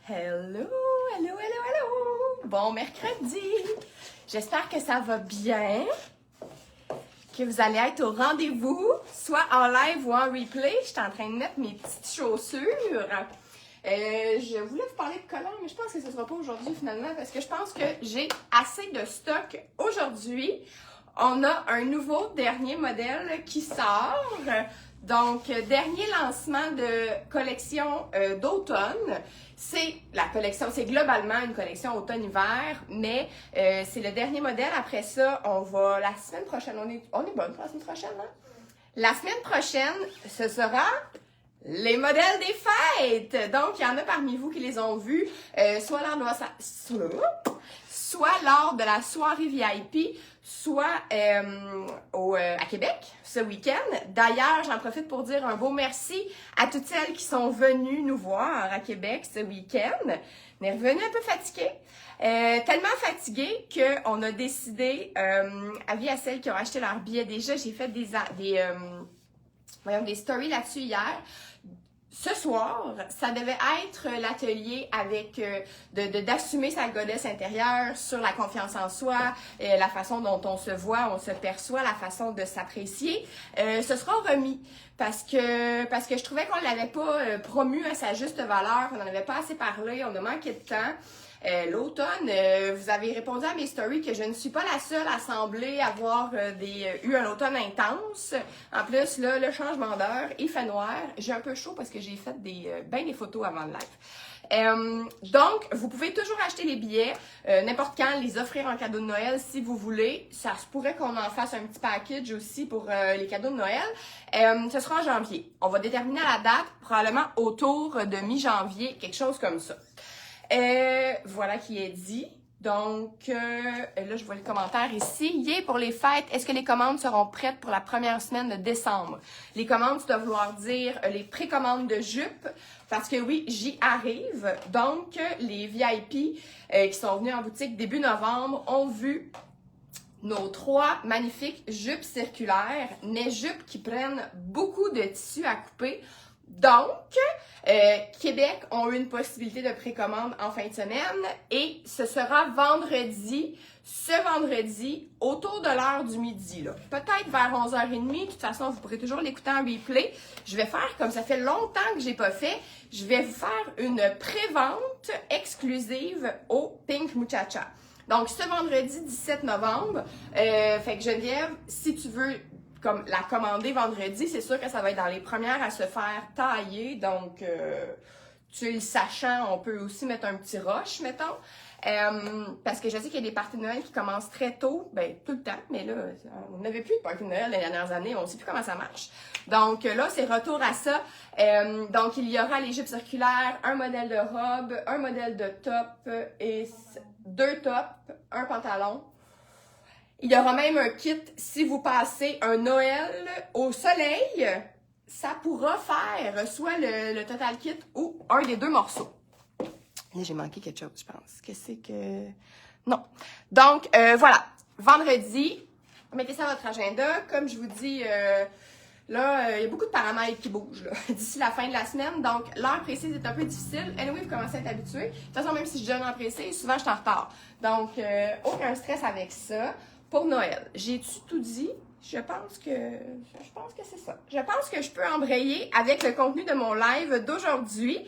Hello, hello, hello, hello! Bon mercredi! J'espère que ça va bien, que vous allez être au rendez-vous, soit en live ou en replay. Je suis en train de mettre mes petites chaussures. Je voulais vous parler de collants, mais je pense que ce ne sera pas aujourd'hui finalement, parce que je pense que j'ai assez de stock aujourd'hui. On a un nouveau dernier modèle qui sort. Donc, dernier lancement de collection d'automne. C'est la collection, c'est globalement une collection automne-hiver, mais c'est le dernier modèle. Après ça, on va la semaine prochaine, on est bonne pour la semaine prochaine, hein? La semaine prochaine, ce sera les modèles des fêtes. Donc, il y en a parmi vous qui les ont vus, soit lors de la soirée VIP, soit à Québec ce week-end. D'ailleurs, j'en profite pour dire un beau merci à toutes celles qui sont venues nous voir à Québec ce week-end. On est revenus un peu fatigués. Tellement fatigués qu'on a décidé, avis à celles qui ont acheté leur billet déjà, j'ai fait des stories là-dessus hier. Ce soir, ça devait être l'atelier avec d'assumer sa goddess intérieure sur la confiance en soi, la façon dont on se voit, on se perçoit, la façon de s'apprécier. Ce sera remis parce que je trouvais qu'on ne l'avait pas promu à sa juste valeur, on n'en avait pas assez parlé, on a manqué de temps. L'automne, vous avez répondu à mes stories que je ne suis pas la seule à sembler avoir eu un automne intense. En plus, là, le changement d'heure, il fait noir. J'ai un peu chaud parce que j'ai fait bien des photos avant le live. Donc, vous pouvez toujours acheter les billets, n'importe quand, les offrir en cadeau de Noël si vous voulez. Ça se pourrait qu'on en fasse un petit package aussi pour les cadeaux de Noël. Ce sera en janvier. On va déterminer la date, probablement autour de mi-janvier, quelque chose comme ça. Voilà qui est dit. Donc, là, je vois le commentaire ici. Yeah, pour les fêtes, est-ce que les commandes seront prêtes pour la première semaine de décembre? Les commandes, ça doit vouloir dire les précommandes de jupes, parce que oui, j'y arrive. Donc, les VIP qui sont venus en boutique début novembre ont vu nos 3 magnifiques jupes circulaires, mais jupes qui prennent beaucoup de tissu à couper. Donc, Québec ont eu une possibilité de précommande en fin de semaine et ce sera ce vendredi, autour de l'heure du midi. Peut-être vers 11h30. De toute façon, vous pourrez toujours l'écouter en replay. Je vais faire, comme ça fait longtemps que j'ai pas fait, je vais vous faire une pré-vente exclusive au Pink Muchacha. Donc, ce vendredi 17 novembre, fait que Geneviève, si tu veux comme la commander vendredi, c'est sûr que ça va être dans les premières à se faire tailler. Donc, tu le sachant, on peut aussi mettre un petit rush, mettons. Parce que je sais qu'il y a des parties de Noël qui commencent très tôt, ben tout le temps, mais là, on n'avait plus de parties de Noël les dernières années, on ne sait plus comment ça marche. Donc là, c'est retour à ça. Donc, il y aura les jupes circulaires, un modèle de robe, un modèle de top et 2 tops, un pantalon. Il y aura même un kit, si vous passez un Noël au soleil, ça pourra faire soit le total kit ou un des 2 morceaux. Là, j'ai manqué quelque chose, je pense. Qu'est-ce que... Non. Donc, voilà. Vendredi, mettez ça à votre agenda. Comme je vous dis, là, il y a beaucoup de paramètres qui bougent d'ici la fin de la semaine. Donc, l'heure précise est un peu difficile. Anyway, vous commencez à être habitués. De toute façon, même si je donne en précise, souvent, je suis en retard. Donc, aucun stress avec ça. Pour Noël, j'ai-tu tout dit? Je pense que c'est ça. Je pense que je peux embrayer avec le contenu de mon live d'aujourd'hui.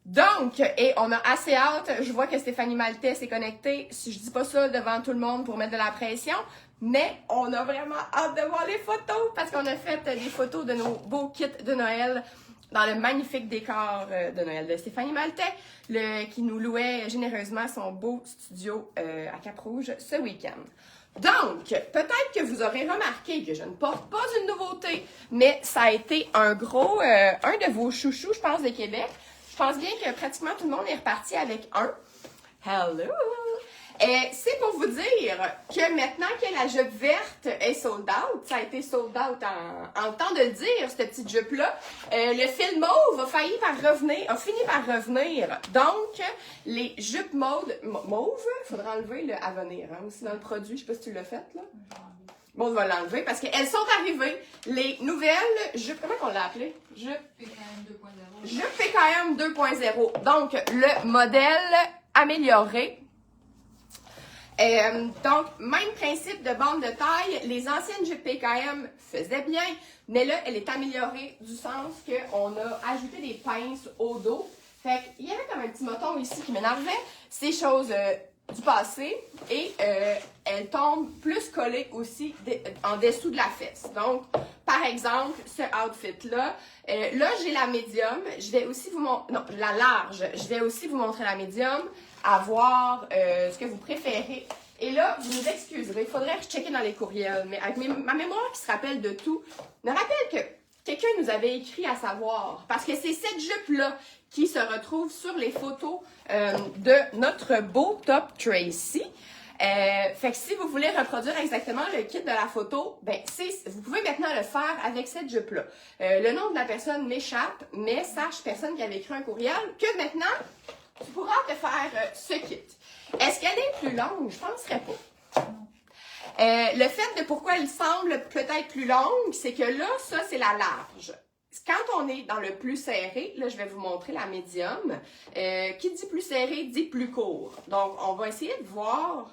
Donc, et on a assez hâte. Je vois que Stéphanie Maltais s'est connectée. Si je dis pas ça devant tout le monde pour mettre de la pression, mais on a vraiment hâte de voir les photos parce qu'on a fait des photos de nos beaux kits de Noël dans le magnifique décor de Noël de Stéphanie Maltais, qui nous louait généreusement son beau studio à Cap-Rouge ce week-end. Donc, peut-être que vous aurez remarqué que je ne porte pas une nouveauté, mais ça a été un de vos chouchous, je pense, de Québec. Je pense bien que pratiquement tout le monde est reparti avec un. Hello! C'est pour vous dire que maintenant que la jupe verte est sold out, ça a été sold out en temps de le dire, cette petite jupe-là, le fil mauve a fini par revenir. Donc, les jupes mauve, il faudra enlever le à venir, hein, aussi dans le produit, je sais pas si tu l'as fait, là. Bon, on va l'enlever parce qu'elles sont arrivées. Les nouvelles jupes, comment on l'a appelé? Jupe PKM 2.0. Jupe PKM 2.0. Donc, le modèle amélioré. Donc, même principe de bande de taille. Les anciennes jupes PKM faisaient bien, mais là, elle est améliorée du sens qu'on a ajouté des pinces au dos. Fait qu'il y avait comme un petit moton ici qui m'énervait. Ces choses du passé et elle tombe plus collée aussi en dessous de la fesse. Donc, par exemple, ce outfit-là, là, j'ai la médium. Je vais aussi vous montrer, non, la large. Je vais aussi vous montrer la médium, à voir ce que vous préférez. Et là, vous nous excuserez, il faudrait rechecker dans les courriels, mais avec ma mémoire qui se rappelle de tout, me rappelle que quelqu'un nous avait écrit à savoir, parce que c'est cette jupe-là qui se retrouve sur les photos de notre beau top Tracy. Fait que si vous voulez reproduire exactement le kit de la photo, ben vous pouvez maintenant le faire avec cette jupe-là. Le nom de la personne m'échappe, mais sache, personne qui avait écrit un courriel, que maintenant, tu pourras te faire ce kit. Est-ce qu'elle est plus longue? Je ne penserais pas. Le fait de pourquoi elle semble peut-être plus longue, c'est que là, ça, c'est la large. Quand on est dans le plus serré, là, je vais vous montrer la médium. Qui dit plus serré, dit plus court. Donc, on va essayer de voir.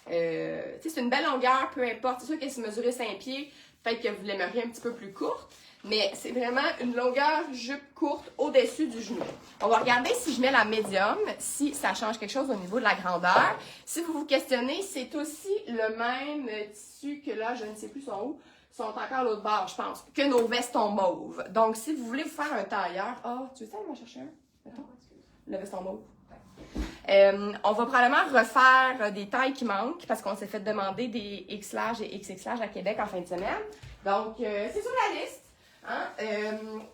C'est une belle longueur, peu importe. C'est sûr qu'elle se mesurait 5 pieds. Peut-être que vous l'aimeriez un petit peu plus courte. Mais c'est vraiment une longueur jupe courte au-dessus du genou. On va regarder si je mets la médium, si ça change quelque chose au niveau de la grandeur. Si vous vous questionnez, c'est aussi le même tissu que là, je ne sais plus sont où, sont encore à l'autre bord, je pense, que nos vestons mauves. Donc, si vous voulez vous faire un tailleur, tu veux ça, aller m'en chercher un? Le veston mauve. On va probablement refaire des tailles qui manquent parce qu'on s'est fait demander des X large et XX large à Québec en fin de semaine. Donc, c'est sur la liste. Hein?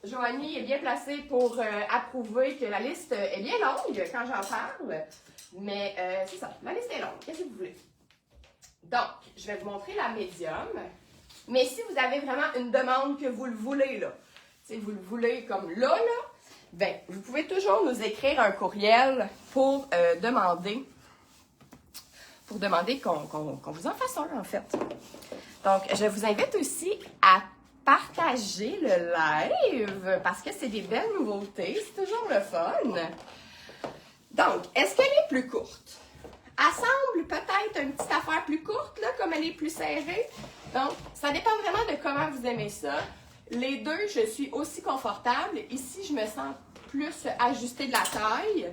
Joanie est bien placée pour approuver que la liste est bien longue quand j'en parle. Mais c'est ça, la liste est longue. Qu'est-ce que vous voulez? Donc, je vais vous montrer la médium. Mais si vous avez vraiment une demande que vous le voulez, là, vous le voulez comme là, ben, vous pouvez toujours nous écrire un courriel pour demander qu'on vous en fasse un, en fait. Donc, je vous invite aussi à partager le live parce que c'est des belles nouveautés, c'est toujours le fun. Donc, est-ce qu'elle est plus courte? Elle semble peut-être une petite affaire plus courte, là, comme elle est plus serrée. Donc, ça dépend vraiment de comment vous aimez ça. Les deux, je suis aussi confortable. Ici, je me sens plus ajustée de la taille.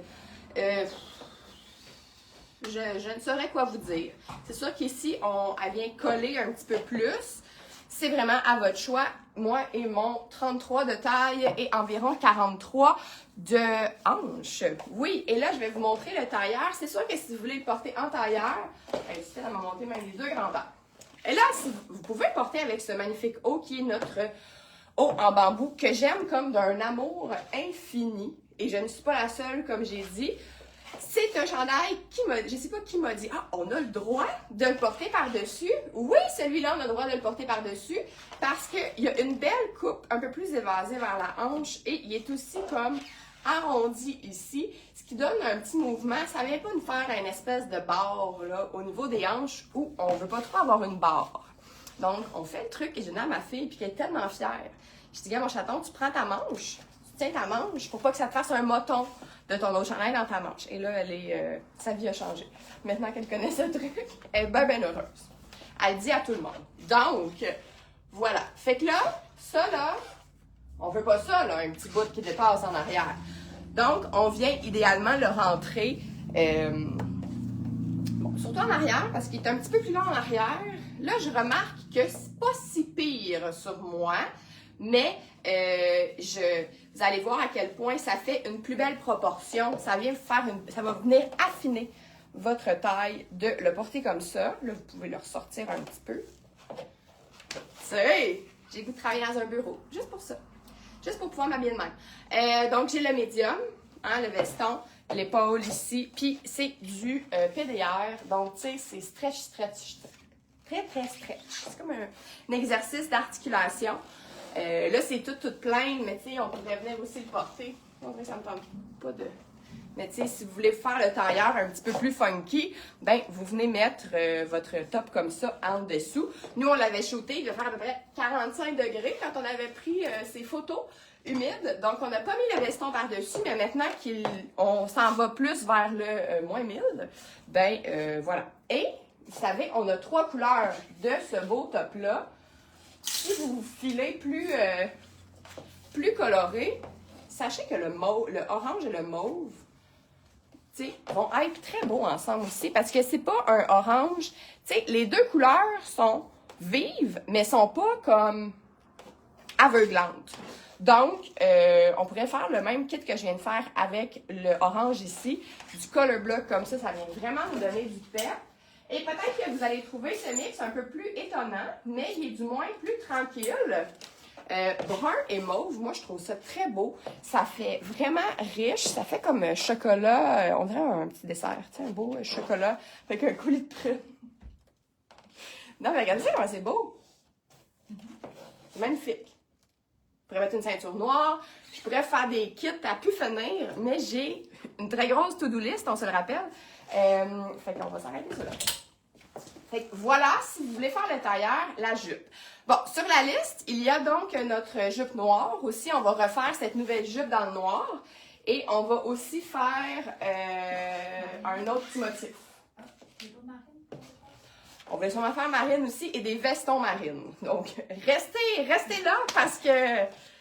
Je ne saurais quoi vous dire. C'est sûr qu'ici, elle vient coller un petit peu plus. C'est vraiment à votre choix. Moi et mon 33 de taille et environ 43 de hanche. Oui, et là, je vais vous montrer le tailleur. C'est sûr que si vous voulez le porter en tailleur, c'est à monter même les deux grandeurs. Et là, si vous pouvez le porter avec ce magnifique haut qui est notre haut en bambou que j'aime comme d'un amour infini. Et je ne suis pas la seule, comme j'ai dit. C'est un chandail je ne sais pas qui m'a dit, on a le droit de le porter par-dessus. Oui, celui-là, on a le droit de le porter par-dessus parce qu'il y a une belle coupe un peu plus évasée vers la hanche et il est aussi comme arrondi ici, ce qui donne un petit mouvement. Ça ne vient pas nous faire une espèce de barre là, au niveau des hanches où on ne veut pas trop avoir une barre. Donc, on fait le truc et je donne à ma fille puis qu'elle est tellement fière. Je dis, gars, mon chaton, tu prends ta manche, tu tiens ta manche pour pas que ça te fasse un moton de ton autre chandail dans ta manche. Et là, sa vie a changé. Maintenant qu'elle connaît ce truc, elle est bien heureuse. Elle dit à tout le monde. Donc, voilà. Fait que là, ça là, on veut pas ça, là, un petit bout qui dépasse en arrière. Donc, on vient idéalement le rentrer, surtout en arrière, parce qu'il est un petit peu plus long en arrière. Là, je remarque que c'est pas si pire sur moi, mais vous allez voir à quel point ça fait une plus belle proportion. Ça va venir affiner votre taille de le porter comme ça. Là, vous pouvez le ressortir un petit peu. Tu sais, j'ai goût de travailler dans un bureau, juste pour ça. Juste pour pouvoir m'habiller de même. Donc, j'ai le médium, hein, le veston, l'épaule ici, puis c'est du PDR. Donc, tu sais, c'est stretch. Très, très stretch. C'est comme un exercice d'articulation. Là, c'est toute pleine, mais tu sais, on pourrait venir aussi le porter. En vrai, ça me tente pas de Mais tu sais, si vous voulez faire le tailleur un petit peu plus funky, ben vous venez mettre votre top comme ça en dessous. Nous, on l'avait shooté, il devait faire à peu près 45 degrés quand on avait pris ces photos humides. Donc, on n'a pas mis le veston par-dessus, mais maintenant qu'on s'en va plus vers le moins 1000, ben voilà. Et, vous savez, on a 3 couleurs de ce beau top-là. Si vous filez plus coloré, sachez que le orange et le mauve, tu sais, vont être très beaux ensemble aussi, parce que c'est pas un orange. Tu sais, les deux couleurs sont vives, mais sont pas comme aveuglantes. Donc, on pourrait faire le même kit que je viens de faire avec le orange ici, du color block comme ça vient vraiment nous donner du pep. Et peut-être que vous allez trouver ce mix un peu plus étonnant, mais il est du moins plus tranquille. Brun et mauve, moi je trouve ça très beau. Ça fait vraiment riche, ça fait comme chocolat, on dirait un petit dessert, tu sais, un beau chocolat avec un coulis de prune. Non mais regardez ça comment c'est beau. C'est magnifique. Je pourrais mettre une ceinture noire, je pourrais faire des kits à pu finir, mais j'ai une très grosse to-do list, on se le rappelle. Fait qu'on va s'arrêter ça là. Fait que voilà, si vous voulez faire le tailleur, la jupe. Bon, sur la liste, il y a donc notre jupe noire. Aussi, on va refaire cette nouvelle jupe dans le noir. Et on va aussi faire un autre petit motif. On va sûrement faire marine aussi et des vestons marines. Donc, restez là parce que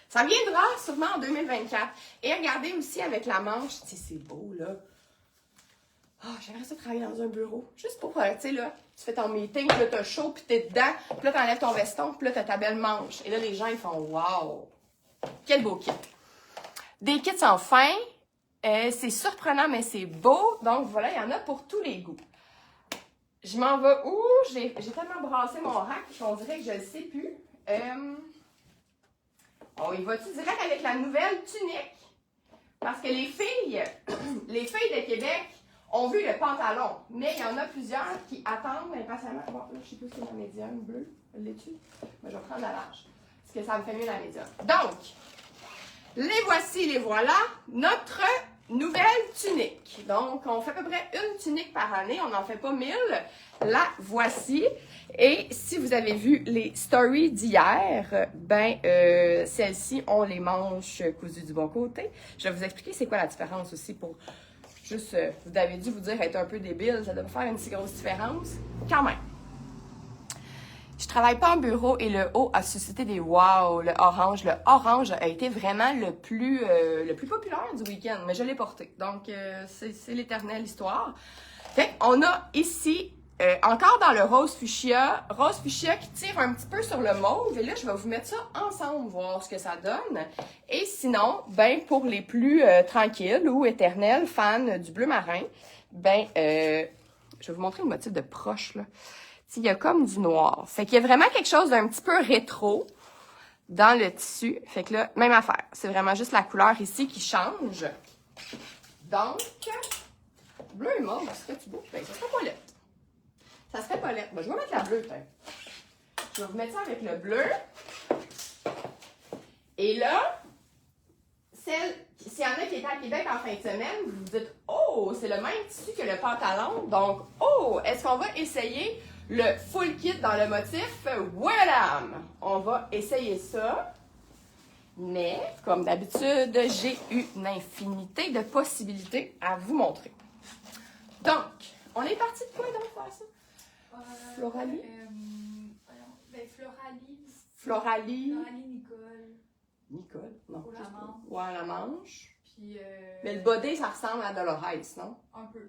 ça viendra sûrement en 2024. Et regardez aussi avec la manche, tu sais, c'est beau là. Ah, j'aimerais ça travailler dans un bureau. Juste pour, tu sais, là, tu fais ton meeting, puis là, t'as chaud, puis t'es dedans, puis là, t'enlèves ton veston, puis là, t'as ta belle manche. Et là, les gens, ils font « Wow! Quel beau kit! » Des kits sans fin. C'est surprenant, mais c'est beau. Donc, voilà, il y en a pour tous les goûts. Je m'en vais où? J'ai tellement brassé mon rack qu'on dirait que je ne le sais plus. On y va-tu direct avec la nouvelle tunique? Parce que les filles de Québec ont vu le pantalon, mais il y en a plusieurs qui attendent impatiemment. Bon, là, je sais plus si c'est la médium bleue. L'es-tu? Mais je vais prendre la large, parce que ça me fait mieux la médium. Donc, les voici, les voilà, notre nouvelle tunique. Donc, on fait à peu près une tunique par année, on n'en fait pas 1000. La voici. Et si vous avez vu les stories d'hier, ben, celles-ci ont les manches cousues du bon côté. Je vais vous expliquer c'est quoi la différence aussi pour juste, vous avez dû vous dire être un peu débile, ça doit faire une si grosse différence. Quand même. Je travaille pas en bureau et le haut a suscité des wow. Le orange a été vraiment le plus populaire du week-end, mais je l'ai porté. Donc, c'est l'éternelle histoire. Fait on a ici, encore dans le rose fuchsia qui tire un petit peu sur le mauve. Et là, je vais vous mettre ça ensemble, voir ce que ça donne. Et sinon, ben, pour les plus tranquilles ou éternels fans du bleu marin, ben, je vais vous montrer le motif de proche, là. Il y a comme du noir. Fait qu'il y a vraiment quelque chose d'un petit peu rétro dans le tissu. Fait que là, même affaire. C'est vraiment juste la couleur ici qui change. Donc, bleu et mauve, serait-tu beau? Ben, ça serait pas lettre. Ça serait pas lettre. Ben, je vais mettre la bleue, peut-être. Je vais vous mettre ça avec le bleu. Et là, s'il y en a qui étaient à Québec en fin de semaine, vous vous dites « Oh, c'est le même tissu que le pantalon. » Donc, « Oh, est-ce qu'on va essayer le full kit dans le motif? » Voilà! On va essayer ça. Mais, comme d'habitude, j'ai une infinité de possibilités à vous montrer. Donc, on est parti de quoi donc faire ça? Floralie? Floralie. Nicole? Non. Pour la manche. Ouais, la manche. Puis, mais le body, ça ressemble à Dolores, non? Un peu.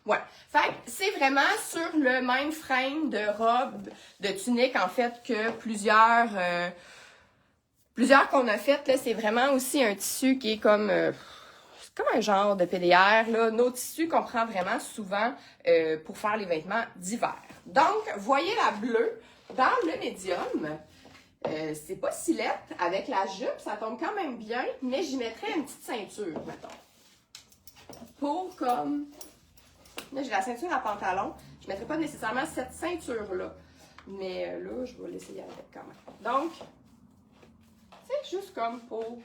Ouais. Fait que c'est vraiment sur le même frame de robe, de tunique, en fait, que plusieurs qu'on a faites. Là, c'est vraiment aussi un tissu qui est comme un genre de PDR. Là. Nos tissus qu'on prend vraiment souvent pour faire les vêtements d'hiver. Donc, voyez la bleue dans le médium. C'est pas si lettre. Avec la jupe, ça tombe quand même bien, mais j'y mettrais une petite ceinture, mettons. Pour comme... Là, j'ai la ceinture à pantalon. Je ne mettrais pas nécessairement cette ceinture-là. Mais là, je vais l'essayer avec quand même. Donc, c'est juste comme pour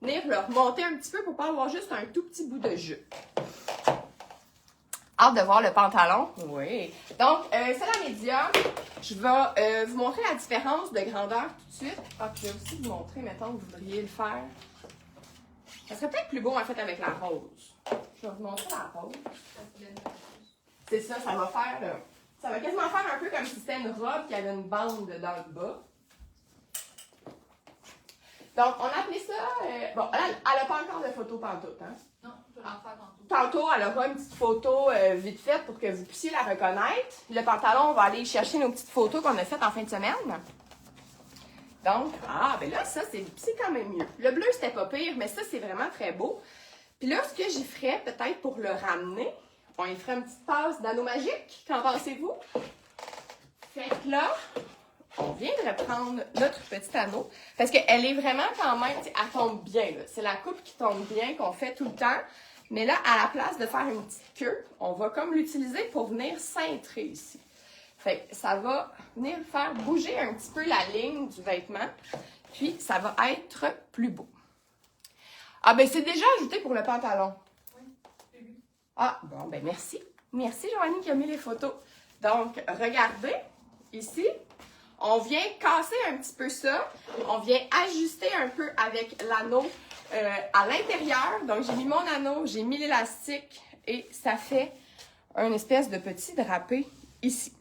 venir le remonter un petit peu pour pas avoir juste un tout petit bout de jupe. Hâte de voir le pantalon. Oui. Donc, c'est la médium. Je vais vous montrer la différence de grandeur tout de suite. Ah, puis je vais aussi vous montrer, mettons, que vous voudriez le faire. Ça serait peut-être plus beau, en fait, avec la rose. Je vais vous montrer la rose. C'est ça, ça va faire... ça va quasiment faire un peu comme si c'était une robe qui avait une bande dans le bas. Donc, on appelait ça... bon, elle n'a pas encore de photo pantoute, hein? Non, je vais en faire tantôt. Tantôt, elle aura une petite photo vite faite pour que vous puissiez la reconnaître. Le pantalon, on va aller chercher nos petites photos qu'on a faites en fin de semaine. Donc, ben là, ça, c'est quand même mieux. Le bleu, c'était pas pire, mais ça, c'est vraiment très beau. Puis là, ce que j'y ferais, peut-être pour le ramener, on y ferait une petite tasse d'anneau magique. Qu'en pensez-vous? Fait que là, on vient de reprendre notre petit anneau. Parce qu'elle est vraiment quand même, elle tombe bien. C'est la coupe qui tombe bien, qu'on fait tout le temps. Mais là, à la place de faire une petite queue, on va comme l'utiliser pour venir cintrer ici. Fait que ça va venir faire bouger un petit peu la ligne du vêtement. Puis, ça va être plus beau. Ah, ben c'est déjà ajouté pour le pantalon. Oui, j'ai vu. Ah, bon, ben merci. Merci, Joanie, qui a mis les photos. Donc, regardez, ici, on vient casser un petit peu ça. On vient ajuster un peu avec l'anneau à l'intérieur. Donc, j'ai mis mon anneau, j'ai mis l'élastique et ça fait un espèce de petit drapé ici.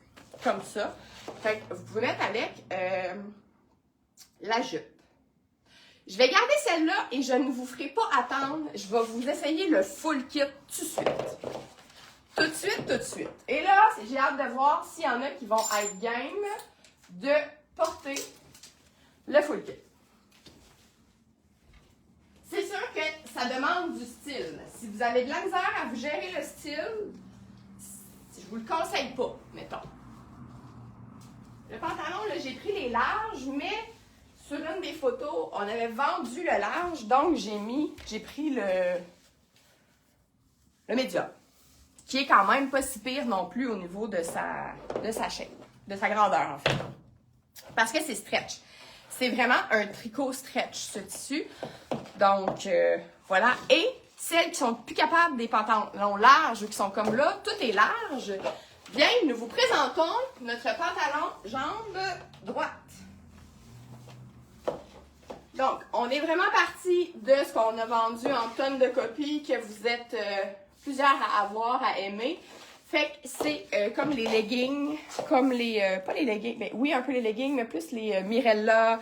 Comme ça. Fait que vous pouvez mettre avec la jupe. Je vais garder celle-là et je ne vous ferai pas attendre. Je vais vous essayer le full kit tout de suite. Tout de suite, tout de suite. Et là, j'ai hâte de voir s'il y en a qui vont être game de porter le full kit. C'est sûr que ça demande du style. Si vous avez de la misère à vous gérer le style, je vous le conseille pas, mettons. Le pantalon, là, j'ai pris les larges, mais sur une des photos, on avait vendu le large, donc j'ai pris le médium, qui est quand même pas si pire non plus au niveau de sa shape, de sa grandeur en fait. Parce que c'est stretch. C'est vraiment un tricot stretch, ce tissu. Donc, voilà. Et celles qui sont plus capables des pantalons larges ou qui sont comme là, tout est large, bien, nous vous présentons notre pantalon jambe droite. Donc, on est vraiment parti de ce qu'on a vendu en tonnes de copies que vous êtes plusieurs à avoir, à aimer. Fait que c'est comme les leggings, comme les... pas les leggings, mais oui, un peu les leggings, mais plus les Mirella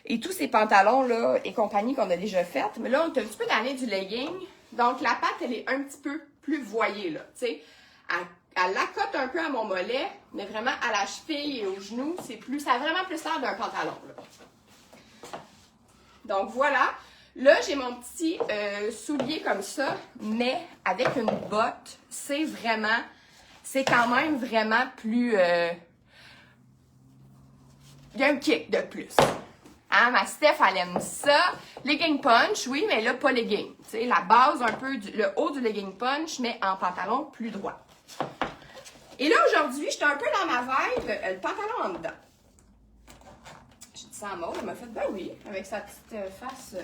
et tous ces pantalons-là et compagnie qu'on a déjà faites. Mais là, on est un petit peu dans du legging. Donc, la patte, elle est un petit peu plus voyée, là. Tu sais, elle l'accote un peu à mon mollet, mais vraiment à la cheville et au genou, ça a vraiment plus l'air d'un pantalon, là. Donc, voilà. Là, j'ai mon petit soulier comme ça, mais avec une botte, c'est quand même vraiment plus... il y a un kick de plus. Hein, ma Steph, elle aime ça. Legging punch, oui, mais là, pas legging. Tu sais, la base, un peu, le haut du legging punch, mais en pantalon plus droit. Et là, aujourd'hui, j'étais un peu dans ma vibe, le pantalon en dedans. J'ai dit ça à Maud, elle m'a fait, ben oui, avec sa petite face...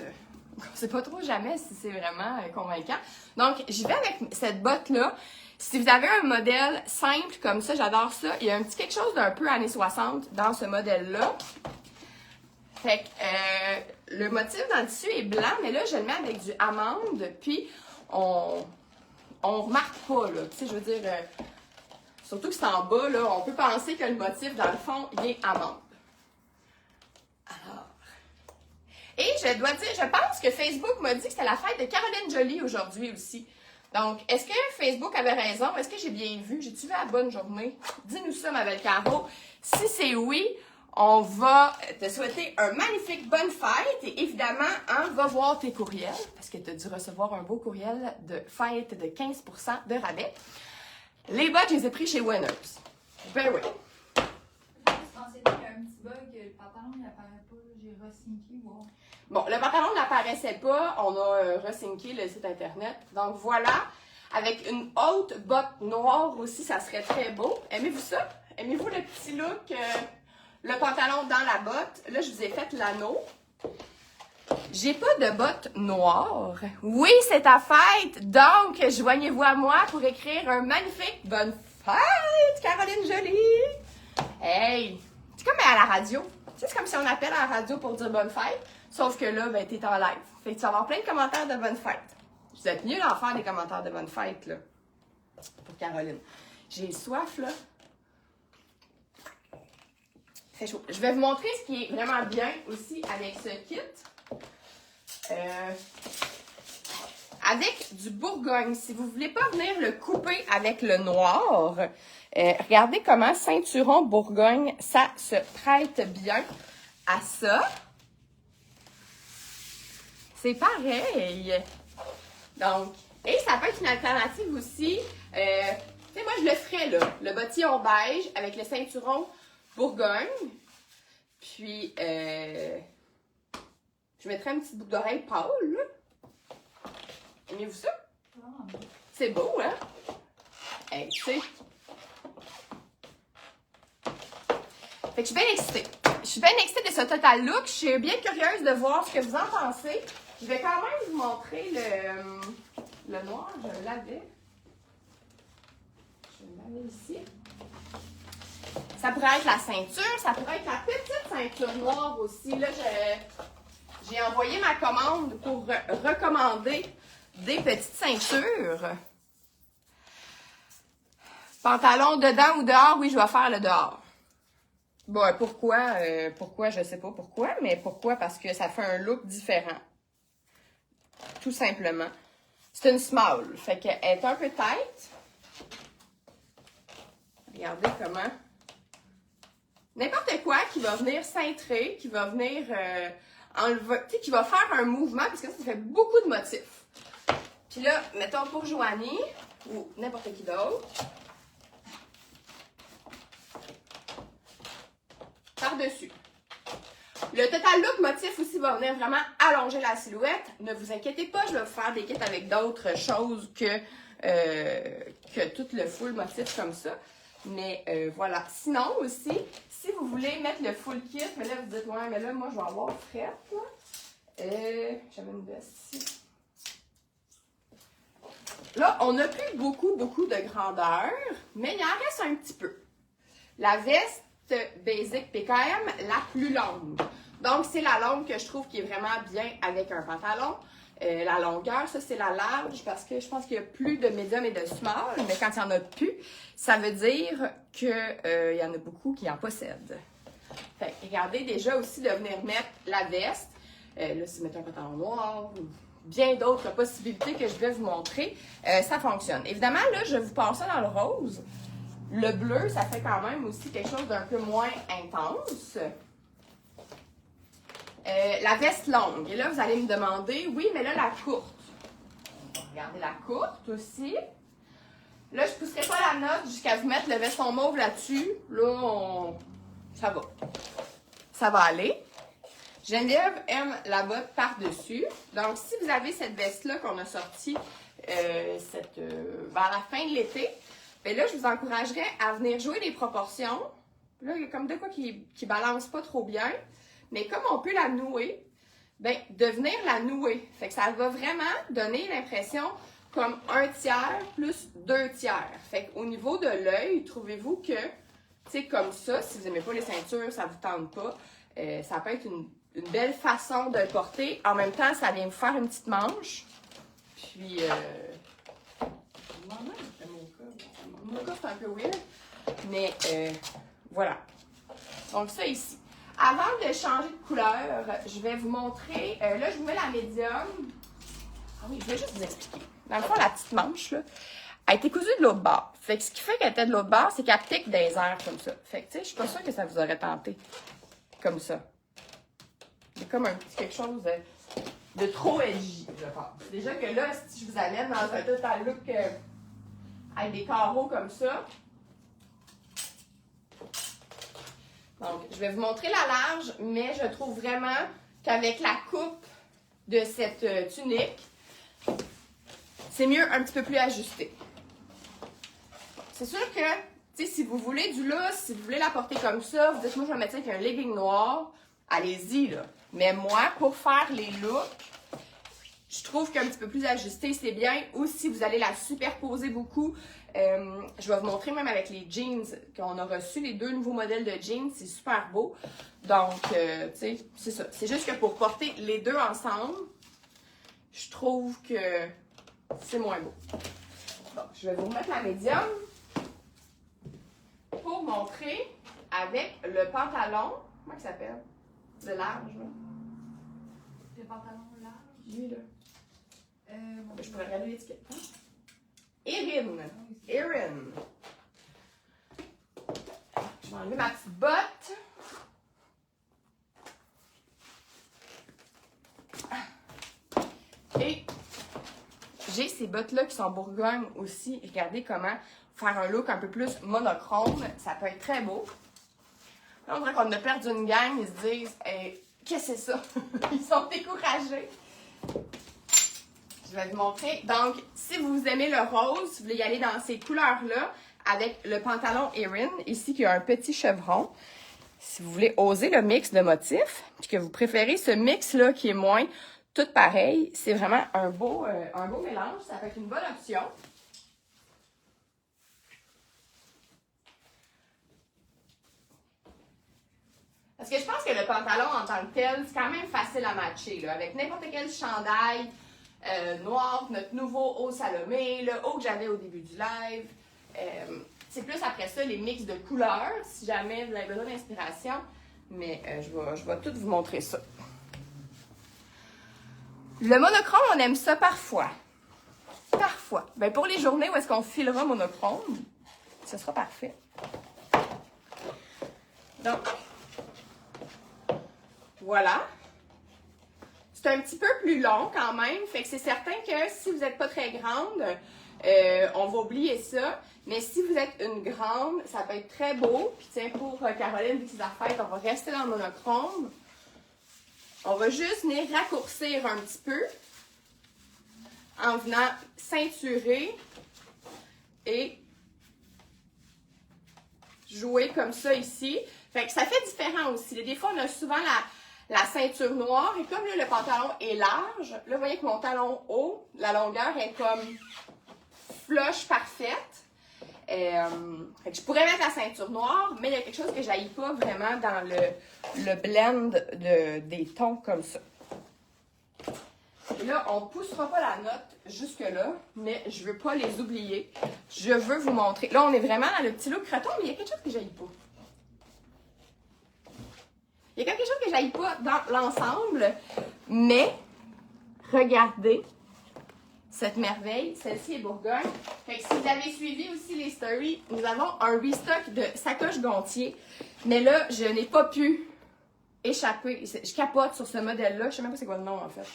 on sait pas trop jamais si c'est vraiment convaincant. Donc, j'y vais avec cette botte-là. Si vous avez un modèle simple comme ça, j'adore ça. Il y a un petit quelque chose d'un peu années 60 dans ce modèle-là. Fait que le motif dans le tissu est blanc, mais là, je le mets avec du amande, puis on remarque pas, là. Tu sais, je veux dire, surtout que c'est en bas, là, on peut penser que le motif, dans le fond, il est amande. Alors... Et je dois dire, je pense que Facebook m'a dit que c'était la fête de Caroline Joly aujourd'hui aussi. Donc, est-ce que Facebook avait raison? Est-ce que j'ai bien vu? J'ai-tu vu la bonne journée? Dis-nous ça, ma belle Caro. Si c'est oui, on va te souhaiter un magnifique bonne fête. Et évidemment, on va voir tes courriels, parce que tu as dû recevoir un beau courriel de fête de 15% de rabais. Les bottes, je les ai pris chez Winners. Ben oui. Je pensais qu'il y a un petit bug, le pantalon n'apparaît pas, j'ai re-synqué, wow. Bon, le pantalon n'apparaissait pas, on a re-synqué le site internet. Donc voilà, avec une haute botte noire aussi, ça serait très beau. Aimez-vous ça? Aimez-vous le petit look, le pantalon dans la botte? Là, je vous ai fait l'anneau. J'ai pas de bottes noires. Oui, c'est ta fête, donc joignez-vous à moi pour écrire un magnifique bonne fête, Caroline Jolie. Hey, c'est comme à la radio. Tu sais, c'est comme si on appelle à la radio pour dire bonne fête, sauf que là, ben, t'es en live. Fait que tu vas avoir plein de commentaires de bonne fête. Vous êtes mieux d'en faire des commentaires de bonne fête, là, pour Caroline. J'ai soif, là. Fait chaud. Je vais vous montrer ce qui est vraiment bien aussi avec ce kit. Avec du Bourgogne. Si vous ne voulez pas venir le couper avec le noir, regardez comment ceinturon Bourgogne, ça se prête bien à ça. C'est pareil. Donc, et ça peut être une alternative aussi. Tu sais, moi, je le ferais, là. Le bottillon beige avec le ceinturon Bourgogne. Puis, je mettrais une petite boucle d'oreille pâle, là. Aimez-vous ça? C'est beau, hein? Hey, tu sais. Fait que je suis bien excitée. Je suis bien excitée de ce total look. Je suis bien curieuse de voir ce que vous en pensez. Je vais quand même vous montrer le noir. Je l'avais. Je l'avais ici. Ça pourrait être la ceinture. Ça pourrait être la petite ceinture noire aussi. Là, j'ai envoyé ma commande pour recommander des petites ceintures. Pantalon dedans ou dehors? Oui, je vais faire le dehors. Bon, pourquoi? Je sais pas pourquoi, mais pourquoi? Parce que ça fait un look différent. Tout simplement. C'est une small. Fait qu'elle est un peu tight. Regardez comment. N'importe quoi qui va venir cintrer, qui va venir enlever, tu sais, qui va faire un mouvement, parce que ça fait beaucoup de motifs. Puis là, mettons pour Joanie, ou n'importe qui d'autre, par-dessus. Le total look motif aussi va venir vraiment allonger la silhouette. Ne vous inquiétez pas, je vais vous faire des kits avec d'autres choses que tout le full motif comme ça. Mais voilà. Sinon aussi, si vous voulez mettre le full kit, mais là vous dites, ouais, mais là, moi je vais avoir frette, là. J'avais une veste ici. Là, on n'a plus beaucoup de grandeur, mais il en reste un petit peu. La veste Basic PKM, la plus longue. Donc, c'est la longue que je trouve qui est vraiment bien avec un pantalon. La longueur, ça, c'est la large parce que je pense qu'il y a plus de médium et de small, mais quand il n'y en a plus, ça veut dire qu'il y en a beaucoup qui en possèdent. Fait que regardez déjà aussi de venir mettre la veste. Là, si vous mettez un pantalon noir ou bien d'autres possibilités que je vais vous montrer, ça fonctionne. Évidemment, là, je vous passe ça dans le rose. Le bleu, ça fait quand même aussi quelque chose d'un peu moins intense. La veste longue. Et là, vous allez me demander, oui, mais là, la courte. Regardez la courte aussi. Là, je ne pousserai pas la note jusqu'à vous mettre le veston mauve là-dessus. Là, ça va. Ça va aller. Geneviève aime la botte par-dessus. Donc, si vous avez cette veste-là qu'on a sortie vers la fin de l'été, bien là, je vous encouragerais à venir jouer les proportions. Là, il y a comme de quoi qui balance pas trop bien. Mais comme on peut la nouer, bien, de venir la nouer. Fait que ça va vraiment donner l'impression comme 1/3 plus 2/3. Fait qu'au niveau de l'œil, trouvez-vous que, tu sais, comme ça, si vous n'aimez pas les ceintures, ça ne vous tente pas, ça peut être une belle façon de le porter. En même temps, ça vient vous faire une petite manche. Puis, mon cas, c'est un peu weird. Mais, voilà. Donc, ça ici. Avant de changer de couleur, je vais vous montrer. Là, je vous mets la médium. Ah oui, je vais juste vous expliquer. Dans le fond, la petite manche, là, elle a été cousue de l'autre bord. Fait que ce qui fait qu'elle était de l'autre bord, c'est qu'elle pique des airs comme ça. Fait que, tu sais, je suis pas sûre que ça vous aurait tenté. Comme ça. C'est comme un petit quelque chose de trop edgy, je pense. Déjà que là, si je vous amène dans un total look avec des carreaux comme ça. Donc, je vais vous montrer la large, mais je trouve vraiment qu'avec la coupe de cette tunique, c'est mieux un petit peu plus ajusté. C'est sûr que, tu sais, si vous voulez du lousse, si vous voulez la porter comme ça, vous dites, moi, je vais mettre ça avec un legging noir, allez-y, là. Mais moi, pour faire les looks, je trouve qu'un petit peu plus ajusté, c'est bien. Ou si vous allez la superposer beaucoup, je vais vous montrer même avec les jeans qu'on a reçus, les 2 nouveaux modèles de jeans, c'est super beau. Donc, tu sais, c'est ça. C'est juste que pour porter les 2 ensemble, je trouve que c'est moins beau. Bon, je vais vous remettre la médium pour montrer avec le pantalon. Comment il s'appelle? Le large, là. Le pantalon large. Lui, là. Bon, Je pourrais regarder l'étiquette. Erin. Erin. Je vais enlever ma petite botte. Et j'ai ces bottes-là qui sont Bourgogne aussi. Regardez comment faire un look un peu plus monochrome. Ça peut être très beau. Là, on dirait qu'on a perdu une gang. Ils se disent hey, qu'est-ce que c'est ça? Ils sont découragés. Je vais vous montrer. Donc, si vous aimez le rose, vous voulez y aller dans ces couleurs-là, avec le pantalon Erin, ici qui a un petit chevron. Si vous voulez oser le mix de motifs, puis que vous préférez ce mix-là qui est moins tout pareil, c'est vraiment un beau mélange. Ça peut être une bonne option. Parce que je pense que le pantalon en tant que tel, c'est quand même facile à matcher, là, avec n'importe quel chandail noir, notre nouveau haut Salomé, le haut que j'avais au début du live. C'est plus après ça les mix de couleurs, si jamais vous avez besoin d'inspiration. Mais je vais tout vous montrer ça. Le monochrome, on aime ça parfois. Parfois. Ben pour les journées où est-ce qu'on filera monochrome, ce sera parfait. Donc, voilà. C'est un petit peu plus long quand même, fait que c'est certain que si vous n'êtes pas très grande, on va oublier ça. Mais si vous êtes une grande, ça peut être très beau. Puis tiens, pour Caroline, vu que c'est la fête, on va rester dans le monochrome. On va juste venir raccourcir un petit peu en venant ceinturer et jouer comme ça ici. Fait que ça fait différent aussi. Des fois, on a souvent la ceinture noire et comme là, le pantalon est large, là, vous voyez que mon talon haut, la longueur est comme flush parfaite. Fait que je pourrais mettre la ceinture noire, mais il y a quelque chose que j'haïs pas vraiment dans le blend des tons comme ça. Et là, on ne poussera pas la note jusque-là, mais je veux pas les oublier. Je veux vous montrer. Là, on est vraiment dans le petit look creton, mais il y a quelque chose que j'haïs pas. Il y a quelque chose que j'haïs pas dans l'ensemble, mais regardez cette merveille. Celle-ci est Bourgogne. Fait que si vous avez suivi aussi les stories, nous avons un restock de sacoche Gontier. Mais là, je n'ai pas pu échapper. Je capote sur ce modèle-là. Je sais même pas c'est quoi le nom, en fait.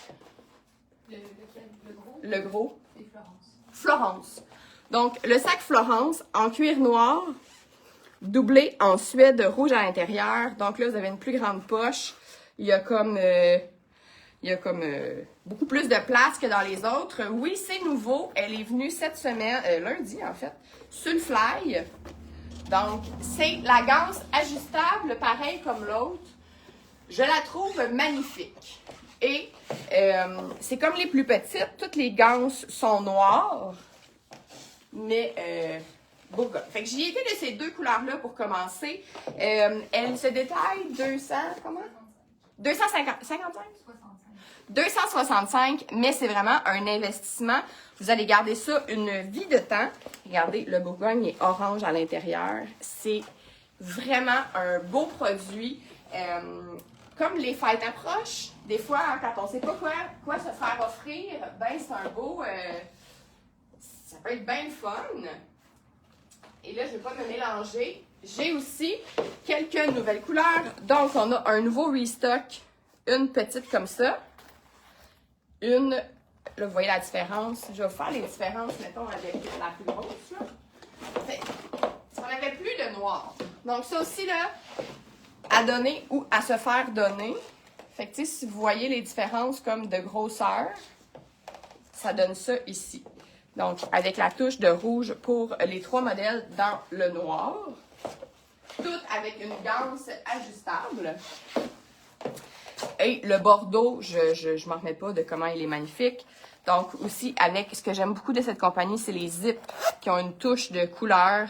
Le gros? Le gros. C'est Florence. Florence. Donc, le sac Florence en cuir noir, doublé en suède rouge à l'intérieur. Donc là, vous avez une plus grande poche. Il y a comme beaucoup plus de place que dans les autres. Oui, c'est nouveau. Elle est venue cette semaine, lundi en fait, sur le fly. Donc, c'est la ganse ajustable, pareil comme l'autre. Je la trouve magnifique. Et c'est comme les plus petites. Toutes les ganses sont noires. Mais Bourgogne. Fait que j'y étais de ces 2 couleurs-là pour commencer. Elle se détaille 200, comment? 250, 55? 265, mais c'est vraiment un investissement. Vous allez garder ça une vie de temps. Regardez, le Bourgogne est orange à l'intérieur. C'est vraiment un beau produit. Comme les fêtes approchent, des fois, hein, quand on ne sait pas quoi se faire offrir, ben c'est un beau... ça peut être bien fun. Et là, je ne vais pas me mélanger. J'ai aussi quelques nouvelles couleurs. Donc, on a un nouveau restock. Une petite comme ça. Une, là, vous voyez la différence. Je vais faire les différences, mettons, avec la plus grosse, là. On n'avait plus de noir. Donc, ça aussi, là, à donner ou à se faire donner. Fait que, tu sais, si vous voyez les différences comme de grosseur, ça donne ça ici. Donc, avec la touche de rouge pour les 3 modèles dans le noir. Tout avec une ganse ajustable. Et le bordeaux, je m'en remets pas de comment il est magnifique. Donc aussi, avec ce que j'aime beaucoup de cette compagnie, c'est les zips qui ont une touche de couleur.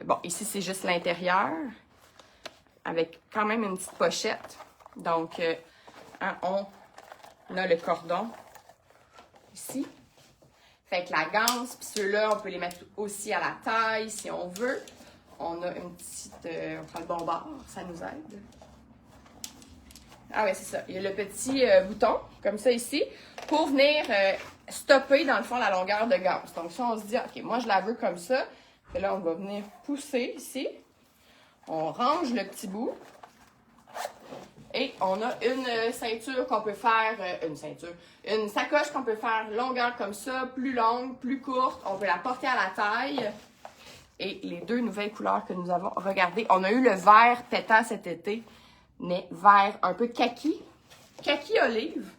Bon, ici, c'est juste l'intérieur, avec quand même une petite pochette. Donc, hein, on a le cordon ici. Fait que la ganse, puis ceux-là, on peut les mettre aussi à la taille si on veut. On a une petite... on prend le bon bord, ça nous aide. Ah oui, c'est ça. Il y a le petit bouton, comme ça ici, pour venir stopper, dans le fond, la longueur de ganse. Donc, si on se dit, OK, moi, je la veux comme ça, et là, on va venir pousser ici. On range le petit bout. Et on a une ceinture qu'on peut faire, une sacoche qu'on peut faire longueur comme ça, plus longue, plus courte. On peut la porter à la taille. Et les deux nouvelles couleurs que nous avons, regardez, on a eu le vert pétant cet été, mais vert un peu kaki olive,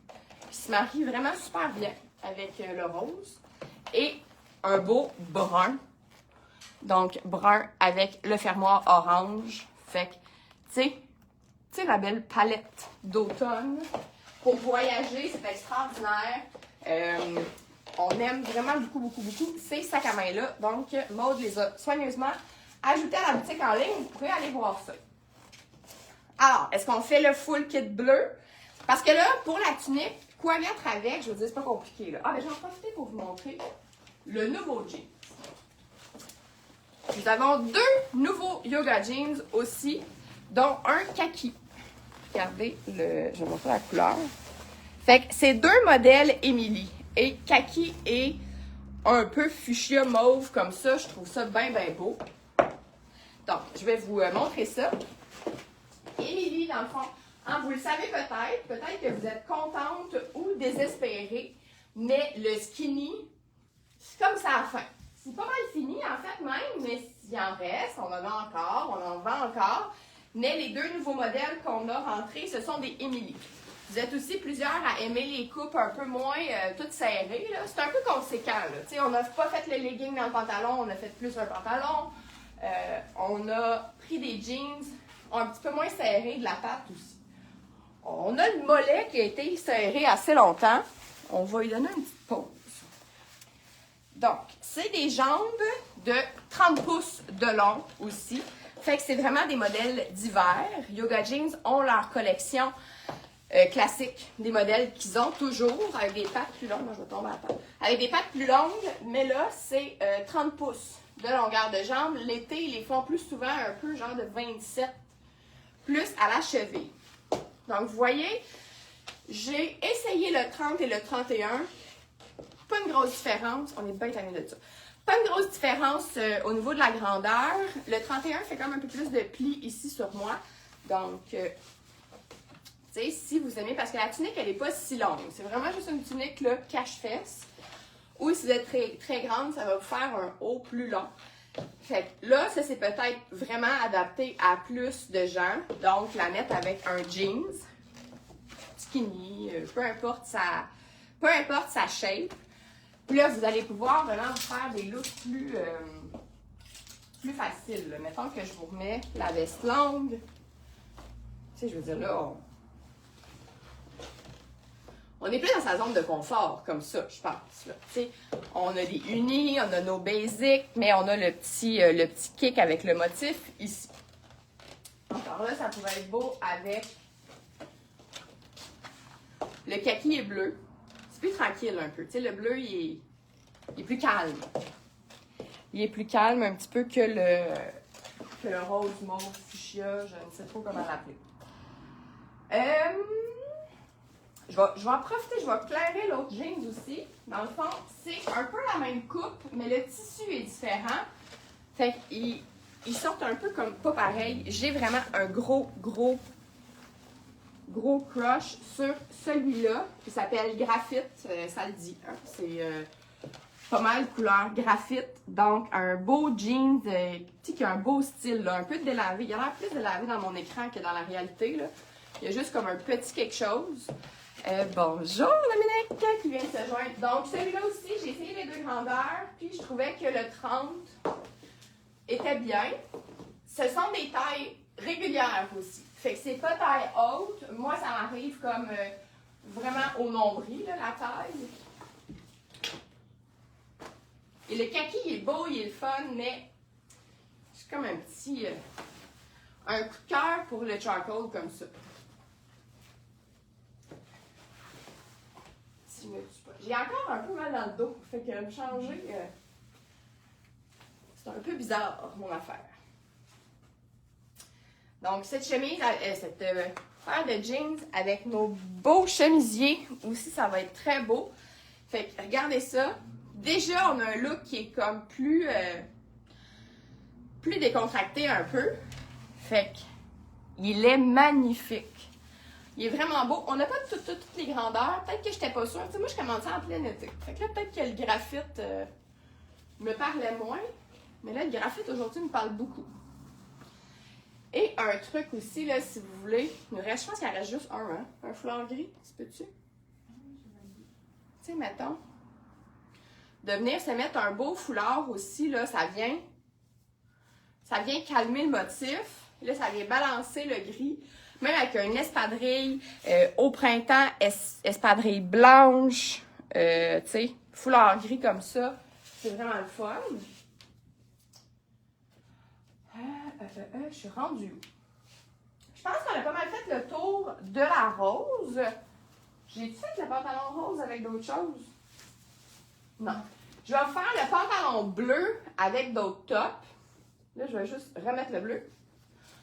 qui se marie vraiment super bien avec le rose. Et un beau brun, donc brun avec le fermoir orange. Fait que, tu sais, la belle palette d'automne. Pour voyager, c'est extraordinaire. On aime vraiment beaucoup ces sacs à main-là. Donc, Maude les a soigneusement ajoutés à la boutique en ligne. Vous pouvez aller voir ça. Alors, est-ce qu'on fait le full kit bleu? Parce que là, pour la tunique, quoi mettre avec? Je veux dire, c'est pas compliqué, là. Ah, ben, j'en profite pour vous montrer le nouveau jean. Nous avons deux nouveaux yoga jeans aussi, dont un kaki. Regardez, je vais vous montrer la couleur. Fait que c'est deux modèles Emily. Et kaki et un peu fuchsia mauve comme ça. Je trouve ça bien beau. Donc, je vais vous montrer ça. Emily, dans le fond, hein, vous le savez peut-être que vous êtes contente ou désespérée, mais le skinny, c'est comme ça à la fin. C'est pas mal fini, en fait, même, mais s'il en reste, on en a encore, on en vend encore. Mais les deux nouveaux modèles qu'on a rentrés, ce sont des Emily. Vous êtes aussi plusieurs à aimer les coupes un peu moins toutes serrées. C'est un peu conséquent. Là. On n'a pas fait le legging dans le pantalon, on a fait plus un pantalon. On a pris des jeans un petit peu moins serrés de la patte aussi. On a le mollet qui a été serré assez longtemps. On va lui donner une petite pause. Donc, c'est des jambes de 30 pouces de long aussi. Fait que c'est vraiment des modèles d'hiver. Yoga Jeans ont leur collection classique, des modèles qu'ils ont toujours avec des pattes plus longues. Moi, je vais tomber à la patte. Avec des pattes plus longues, mais là, c'est 30 pouces de longueur de jambe. L'été, ils les font plus souvent un peu genre de 27, plus à la cheville. Donc, vous voyez, j'ai essayé le 30 et le 31. Pas une grosse différence. On est bien tanné de ça. Pas une grosse différence au niveau de la grandeur. Le 31 fait quand même un peu plus de plis ici sur moi. Donc, tu sais, si vous aimez, parce que la tunique, elle n'est pas si longue. C'est vraiment juste une tunique là, cache-fesse. Ou si vous êtes très, très grande, ça va vous faire un haut plus long. Fait que là, ça c'est peut-être vraiment adapté à plus de gens. Donc, la mettre avec un jeans, skinny, peu importe sa shape. Puis là, vous allez pouvoir vraiment vous faire des looks plus faciles. Là. Mettons que je vous remets la veste longue. Tu sais, je veux dire, là, on est plus dans sa zone de confort, comme ça, je pense. Là. Tu sais, on a des unis, on a nos basics, mais on a le petit kick avec le motif ici. Encore là, ça pourrait être beau avec le kaki est bleu. C'est plus tranquille un peu. Tu sais, le bleu, il est plus calme. Il est plus calme un petit peu que le rose mauve fuchsia. Je ne sais pas comment l'appeler. Je vais en profiter, je vais clairer l'autre jeans aussi. Dans le fond, c'est un peu la même coupe, mais le tissu est différent. Fait qu'ils sortent un peu comme pas pareil. J'ai vraiment un gros crush sur celui-là, qui s'appelle Graphite, ça le dit. Hein? C'est pas mal couleur graphite. Donc, un beau jeans qui a un beau style, là, un peu délavé. Il a l'air plus délavé dans mon écran que dans la réalité. Là. Il y a juste comme un petit quelque chose. Bonjour Dominique qui vient de se joindre. Donc, celui-là aussi, j'ai essayé les deux grandeurs, puis je trouvais que le 30 était bien. Ce sont des tailles régulières aussi. Fait que c'est pas taille haute. Moi, ça m'arrive comme vraiment au nombril, là, la taille. Et le kaki, il est beau, il est le fun, mais c'est comme un petit... un coup de cœur pour le charcoal comme ça. Si je me tue pas. J'ai encore un peu mal dans le dos, fait que me changer... c'est un peu bizarre, mon affaire. Donc, cette chemise, cette paire de jeans avec nos beaux chemisiers aussi, ça va être très beau. Fait que, regardez ça. Déjà, on a un look qui est comme plus décontracté un peu. Fait que, il est magnifique. Il est vraiment beau. On n'a pas toutes les grandeurs. Peut-être que j'étais pas sûre. Tu sais, moi, je commençais en plein été. Fait que là, peut-être que le graphite me parlait moins. Mais là, le graphite, aujourd'hui, me parle beaucoup. Et un truc aussi, là, si vous voulez, il nous reste, je pense qu'il en reste juste un, hein? Un foulard gris, tu peux-tu? Tu sais, mettons, de venir se mettre un beau foulard aussi, là, ça vient calmer le motif. Là, ça vient balancer le gris. Même avec une espadrille au printemps, espadrille blanche, tu sais, foulard gris comme ça, c'est vraiment le fun. Je suis rendue où? Je pense qu'on a pas mal fait le tour de la rose. J'ai-tu fait le pantalon rose avec d'autres choses? Non. Je vais faire le pantalon bleu avec d'autres tops. Là, je vais juste remettre le bleu.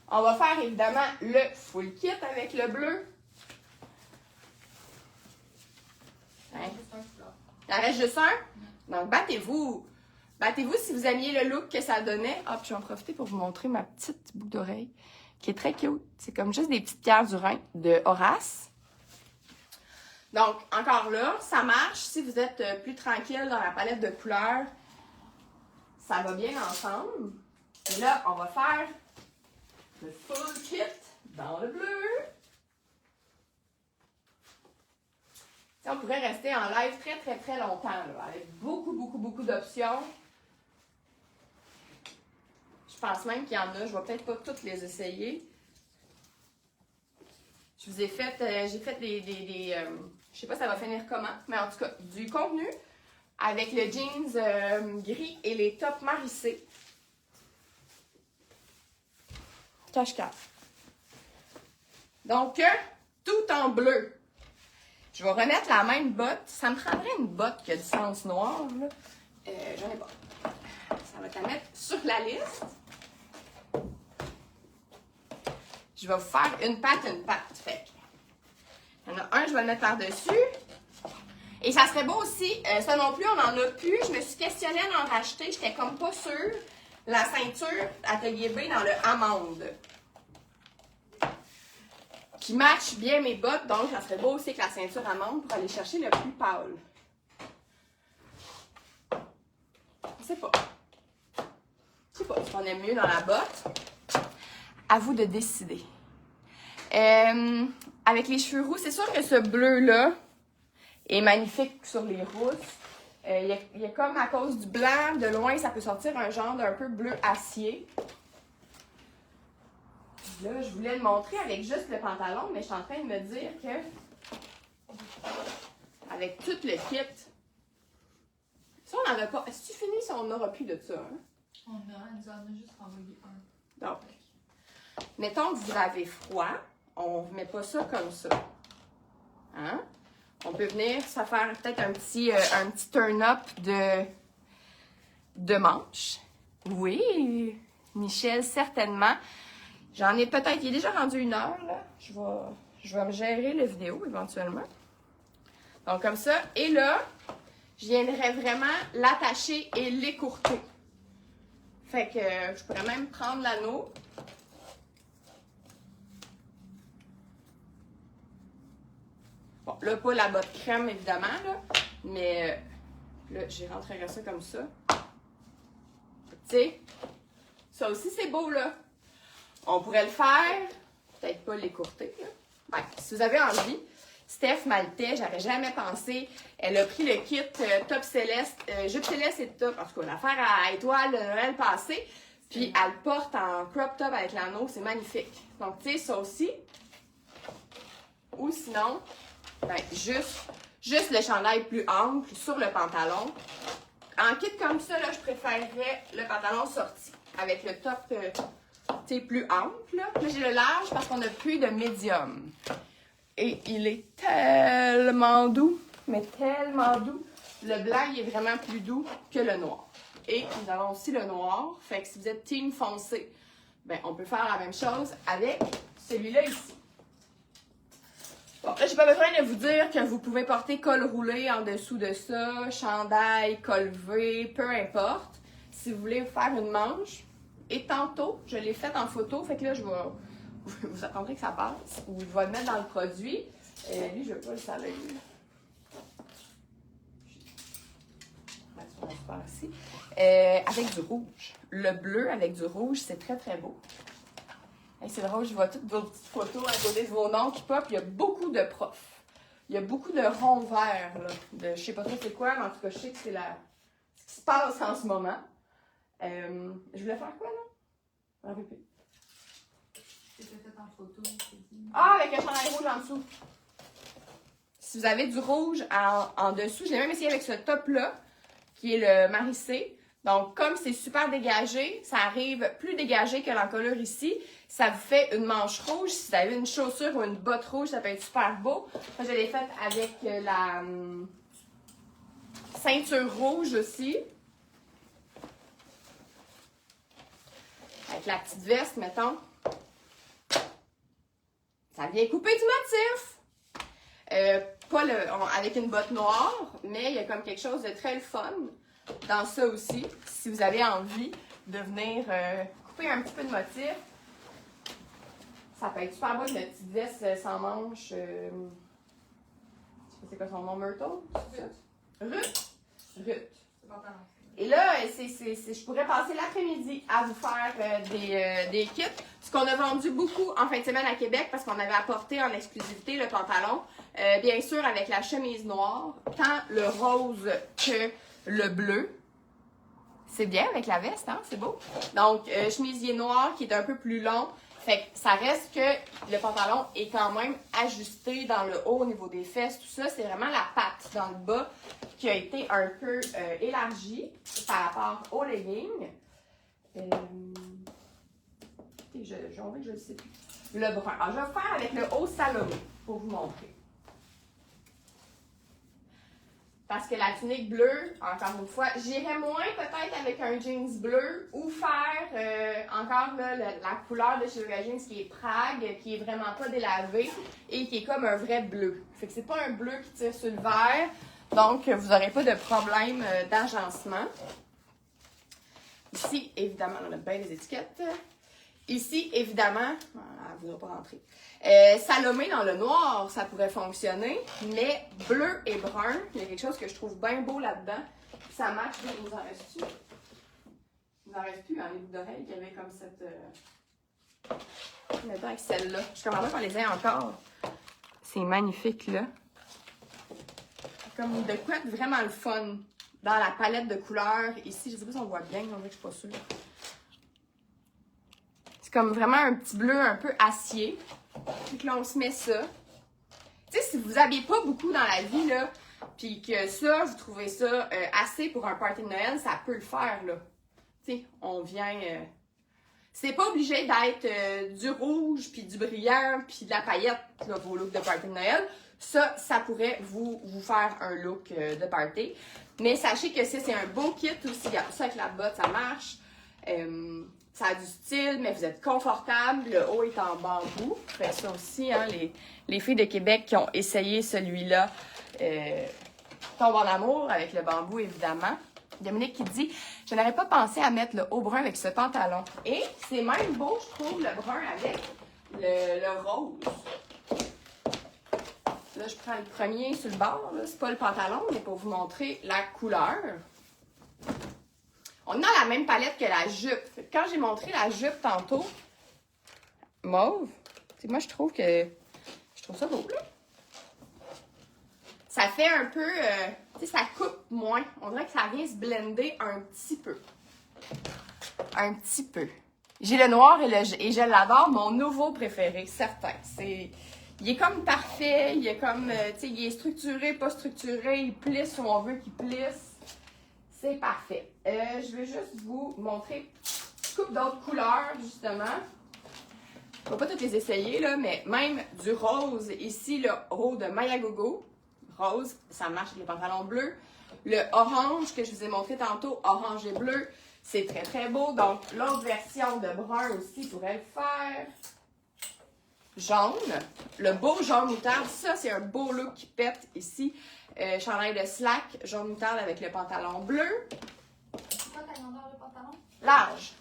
On va faire évidemment le full kit avec le bleu. Hein? Il en reste juste un? Donc, battez-vous. Battez-vous si vous aimiez le look que ça donnait. Ah, puis je vais en profiter pour vous montrer ma petite boucle d'oreille qui est très cute. C'est comme juste des petites pierres du Rhin de Horace. Donc, encore là, ça marche si vous êtes plus tranquille dans la palette de couleurs. Ça va bien ensemble. Et là, on va faire le full kit dans le bleu. T'sais, on pourrait rester en live très longtemps, là, avec beaucoup d'options. Je pense même qu'il y en a. Je vais peut-être pas toutes les essayer. Je vous ai fait, j'ai fait je sais pas ça va finir comment, mais en tout cas, du contenu avec le jeans gris et les tops marissés. Cache-cache. Donc, tout en bleu. Je vais remettre la même botte. Ça me prendrait une botte qui a du sens noir, là. J'en ai pas. Ça va te la mettre sur la liste. Je vais vous faire une patte. Fait il y en a un, je vais le mettre par-dessus. Et ça serait beau aussi, ça non plus, on n'en a plus. Je me suis questionnée à en racheter. J'étais comme pas sûre. La ceinture Atelier B dans le amande. Qui match bien mes bottes. Donc, ça serait beau aussi avec la ceinture amande pour aller chercher le plus pâle. Je sais pas. Si on aime mieux dans la botte. À vous de décider. Avec les cheveux roux, c'est sûr que ce bleu-là est magnifique sur les rousses. Il y a comme à cause du blanc, de loin, ça peut sortir un genre d'un peu bleu acier. Là, je voulais le montrer avec juste le pantalon, mais je suis en train de me dire que avec tout le kit, si on n'en a pas, si tu finis, si on n'aura plus de ça, hein? Elle nous en a juste envoyé un. Donc, mettons que vous avez froid, on ne met pas ça comme ça. Hein? On peut venir, ça faire peut-être un petit turn-up de manche. Oui, Michel, certainement. J'en ai peut-être, il est déjà rendu 1 heure, là. Je vais me gérer la vidéo éventuellement. Donc, comme ça. Et là, je viendrai vraiment l'attacher et l'écourter. Fait que je pourrais même prendre l'anneau. Bon, là, pas la botte crème, évidemment, là. Mais là, j'y rentrerai ça comme ça. Tu sais, ça aussi, c'est beau, là. On pourrait le faire, peut-être pas l'écourter, là. Ben, si vous avez envie, Steph Maltais, j'aurais jamais pensé. Elle a pris le kit top céleste, jupe céleste et top, en tout cas, l'affaire à étoile de Noël passé. Puis elle le porte en crop top avec l'anneau, c'est magnifique. Donc, tu sais, ça aussi. Ou sinon, ben, juste le chandail plus ample sur le pantalon. En kit comme ça, là, je préférerais le pantalon sorti avec le top tu sais, plus ample. Là, j'ai le large parce qu'on n'a plus de médium. Et il est tellement doux, mais tellement doux. Le blanc, il est vraiment plus doux que le noir. Et nous avons aussi le noir. Fait que si vous êtes team foncé, ben, on peut faire la même chose avec celui-là ici. Bon, là, j'ai pas besoin de vous dire que vous pouvez porter col roulé en dessous de ça, chandail, col V, peu importe. Si vous voulez faire une manche. Et tantôt, je l'ai faite en photo, fait que là, je vais... Vous attendrez que ça passe, ou je vais le mettre dans le produit. Lui, je veux pas le saler. Avec du rouge. Le bleu avec du rouge, c'est très, très beau. Hey, c'est drôle, je vois toutes vos petites photos à côté de vos noms qui pop. Il y a beaucoup de profs. Il y a beaucoup de ronds verts, là. Je sais pas trop c'est quoi, mais en tout cas, je sais que c'est ce qui se passe en ce moment. Je voulais faire quoi, là? Je m'en rappelle plus. C'était fait en photo, c'est dit. Ah, avec un chandail rouge en dessous. Si vous avez du rouge en dessous, je l'ai même essayé avec ce top-là, qui est le marissé. Donc, comme c'est super dégagé, ça arrive plus dégagé que l'encolure ici. Ça vous fait une manche rouge. Si vous avez une chaussure ou une botte rouge, ça peut être super beau. Moi, je l'ai faite avec la ceinture rouge aussi. Avec la petite veste, mettons. Ça vient couper du motif. Pas avec une botte noire, mais il y a comme quelque chose de très fun dans ça aussi. Si vous avez envie de venir couper un petit peu de motif, ça peut être super beau avec une petite veste sans manche. Je sais pas c'est quoi son nom, Myrtle? Ruth. Ruth. Et là, je pourrais passer l'après-midi à vous faire des kits. Ce qu'on a vendu beaucoup en fin de semaine à Québec parce qu'on avait apporté en exclusivité le pantalon. Bien sûr, avec la chemise noire, tant le rose que le bleu. C'est bien avec la veste, hein? C'est beau. Donc, chemisier noir qui est un peu plus long. Fait que ça reste que le pantalon est quand même ajusté dans le haut au niveau des fesses, tout ça. C'est vraiment la patte dans le bas qui a été un peu élargie par rapport au legging. J'ai envie que je le sais plus. Le brun. Alors, je vais faire avec le haut Salomé pour vous montrer. Parce que la tunique bleue, encore une fois, j'irais moins peut-être avec un jeans bleu ou faire encore là, la couleur de chez Yoga Jeans qui est Prague, qui est vraiment pas délavée et qui est comme un vrai bleu. Fait que c'est pas un bleu qui tire sur le vert, donc vous n'aurez pas de problème d'agencement. Ici, évidemment, on a bien les étiquettes. Ici, évidemment, elle ne voudra pas rentrer. Salomé dans le noir, ça pourrait fonctionner, mais bleu et brun, il y a quelque chose que je trouve bien beau là-dedans. Ça match, il nous en reste-tu? Il nous en reste plus, hein, les boucles d'oreilles qui avaient comme cette... Mettons avec celle-là. Je suis contente qu'on les ait encore. C'est magnifique, là. Comme de quoi être vraiment le fun dans la palette de couleurs. Ici, je ne sais pas si on voit bien, on dirait que je suis pas sûre. Comme vraiment un petit bleu un peu acier. Puis que là, on se met ça. Tu sais, si vous habillez pas beaucoup dans la vie, là, puis que ça, vous trouvez ça assez pour un party de Noël, ça peut le faire, là. Tu sais, on vient... C'est pas obligé d'être du rouge, puis du brillant, puis de la paillette, là, vos looks de party de Noël. Ça pourrait vous faire un look de party. Mais sachez que c'est un beau kit aussi. Ça, avec la botte, ça marche. Ça a du style, mais vous êtes confortable. Le haut est en bambou. Fait ça aussi, hein, les filles de Québec qui ont essayé celui-là tombent en amour avec le bambou, évidemment. Dominique qui dit « Je n'aurais pas pensé à mettre le haut brun avec ce pantalon. » Et c'est même beau, je trouve, le brun avec le rose. Là, je prends le premier sur le bord. C'est pas le pantalon, mais pour vous montrer la couleur. On est dans la même palette que la jupe. Quand j'ai montré la jupe tantôt, mauve, moi je trouve ça beau, là. Ça fait un peu, tu sais, ça coupe moins. On dirait que ça vient se blender un petit peu. un petit peu. J'ai le noir et je l'adore, mon nouveau préféré, certain. Il est comme parfait, il est comme, tu sais, il est structuré, pas structuré, il plisse où on veut qu'il plisse. C'est parfait. Je vais juste vous montrer une couple d'autres couleurs, justement. Je ne vais pas toutes les essayer, là, mais même du rose, ici, le haut de Maya Gogo. Rose, ça marche avec les pantalons bleus. Le orange que je vous ai montré tantôt, orange et bleu, c'est très très beau. Donc, l'autre version de brun aussi pourrait le faire. Jaune, le beau jaune moutarde, ça c'est un beau look qui pète ici. Chandail de slack, jaune moutarde avec le pantalon bleu. C'est quoi ta grandeur de pantalon? Large.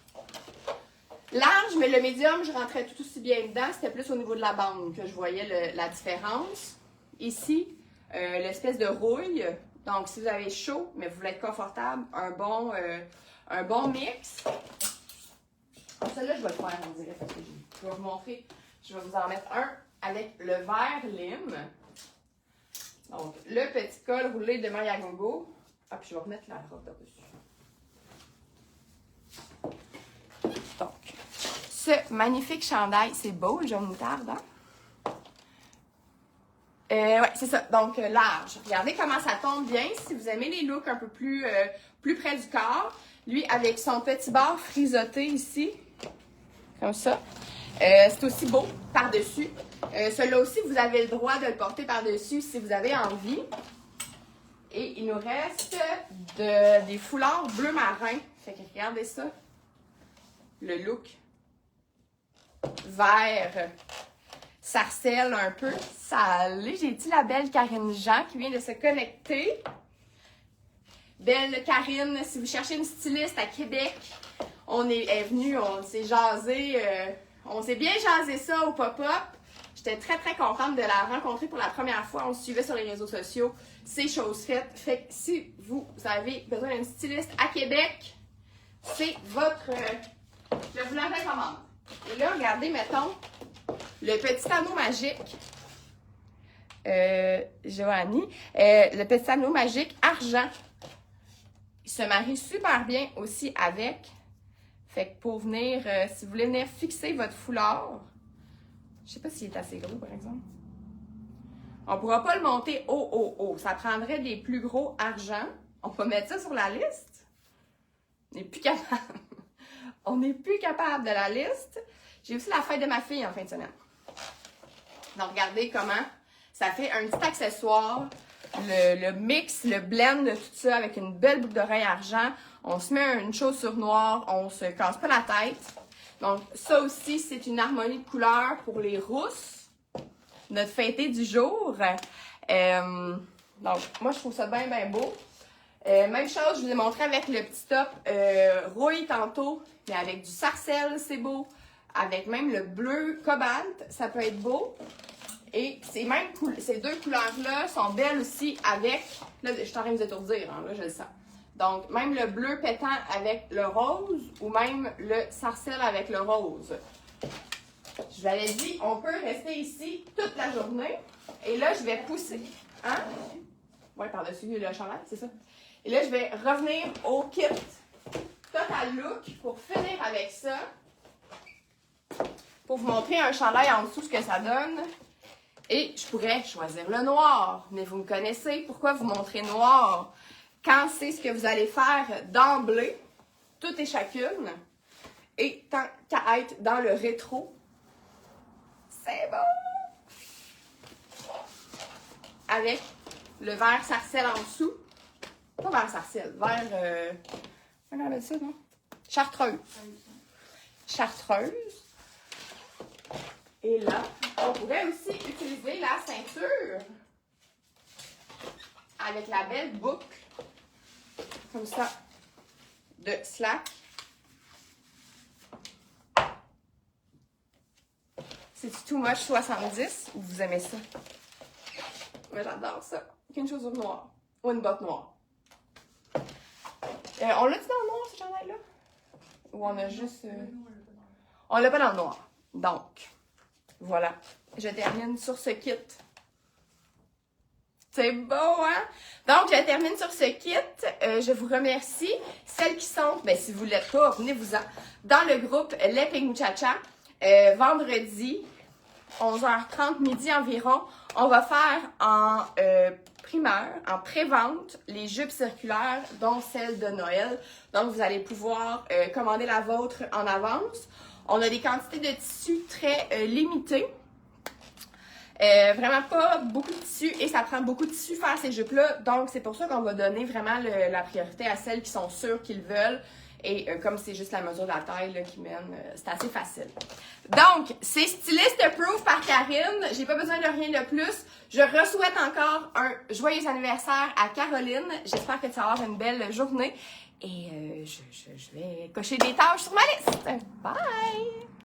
Large, mais le médium, je rentrais tout aussi bien dedans. C'était plus au niveau de la bande que je voyais la différence. Ici, l'espèce de rouille. Donc, si vous avez chaud, mais vous voulez être confortable, un bon mix. Celui-là, je vais le faire, on dirait, parce que je vais vous montrer. Je vais vous en mettre un avec le vert lime. Donc, le petit col roulé de Maya Gogo. Ah, puis je vais remettre la robe par-dessus. Donc, ce magnifique chandail, c'est beau, le jaune moutarde, hein? Ouais, c'est ça. Donc, large. Regardez comment ça tombe bien. Si vous aimez les looks un peu plus près du corps, lui, avec son petit bord frisotté ici, comme ça. C'est aussi beau par-dessus. Celui-là aussi, vous avez le droit de le porter par-dessus si vous avez envie. Et il nous reste des foulards bleu marin. Fait que regardez ça. Le look vert sarcelle un peu. Salut, j'ai dit la belle Karine Jean qui vient de se connecter. Belle Karine, si vous cherchez une styliste à Québec, on est venu, on s'est jasé, on s'est bien jasé ça au pop-up. J'étais très très contente de la rencontrer pour la première fois. On se suivait sur les réseaux sociaux. C'est chose faite. Fait que si vous avez besoin d'une styliste à Québec, c'est votre... je vous la recommande. Et là, regardez, mettons, le petit anneau magique. Joanie. Le petit anneau magique argent. Il se marie super bien aussi avec. Fait que pour venir, si vous voulez venir fixer votre foulard, je sais pas s'il est assez gros, par exemple. On pourra pas le monter haut. Ça prendrait des plus gros argent. On peut mettre ça sur la liste. On n'est plus capable. On n'est plus capable de la liste. J'ai aussi la fête de ma fille en fin de semaine. Donc, regardez comment ça fait un petit accessoire. Le mix, le blend de tout ça avec une belle boucle d'oreille argent. On se met une chaussure noire. On se casse pas la tête. Donc, ça aussi, c'est une harmonie de couleurs pour les rousses. Notre fêté du jour. Donc, moi, je trouve ça bien, bien beau. Même chose, je vous ai montré avec le petit top rouille tantôt, mais avec du sarcelle, c'est beau. Avec même le bleu cobalt, ça peut être beau. Et ces deux couleurs-là sont belles aussi avec... Là, je suis en train de vous étourdir, hein, là, je le sens. Donc, même le bleu pétant avec le rose ou même le sarcelle avec le rose. Je vous avais dit, on peut rester ici toute la journée. Et là, je vais pousser. Hein? Oui, par-dessus le chandail, c'est ça. Et là, je vais revenir au kit Total Look pour finir avec ça. Pour vous montrer un chandail en dessous, ce que ça donne. Et je pourrais choisir le noir. Mais vous me connaissez, pourquoi vous montrer noir? Quand c'est ce que vous allez faire d'emblée, tout et chacune. Et tant qu'à être dans le rétro, c'est bon! Avec le vert sarcelle en dessous. Pas vert sarcelle, vert... comment on appelle ça, non? Chartreuse. Chartreuse. Et là, on pourrait aussi utiliser la ceinture avec la belle boucle, comme ça, de slack. C'est too much 70 ou vous aimez ça? Moi, j'adore ça. Une chaussure noire ou une botte noire. On l'a-tu dans le noir, ce chandail-là? Ou on a juste... On l'a pas dans le noir. Donc, voilà. Je termine sur ce kit. C'est beau, hein? Donc, je termine sur ce kit. Je vous remercie. Celles qui sont, ben si vous ne l'êtes pas, venez-vous-en, dans le groupe Les Pink Muchacha, vendredi, 11h30, midi environ, on va faire en primeur, en pré-vente, les jupes circulaires, dont celle de Noël. Donc, vous allez pouvoir commander la vôtre en avance. On a des quantités de tissus très limitées. Vraiment pas beaucoup de tissu et ça prend beaucoup de tissu faire ces jupes-là. Donc, c'est pour ça qu'on va donner vraiment la priorité à celles qui sont sûres qu'ils veulent. Et comme c'est juste la mesure de la taille là, qui mène, c'est assez facile. Donc, c'est Stylist Proof par Karine. J'ai pas besoin de rien de plus. Je souhaite encore un joyeux anniversaire à Caroline. J'espère que tu vas avoir une belle journée. Et je vais cocher des tâches sur ma liste. Bye!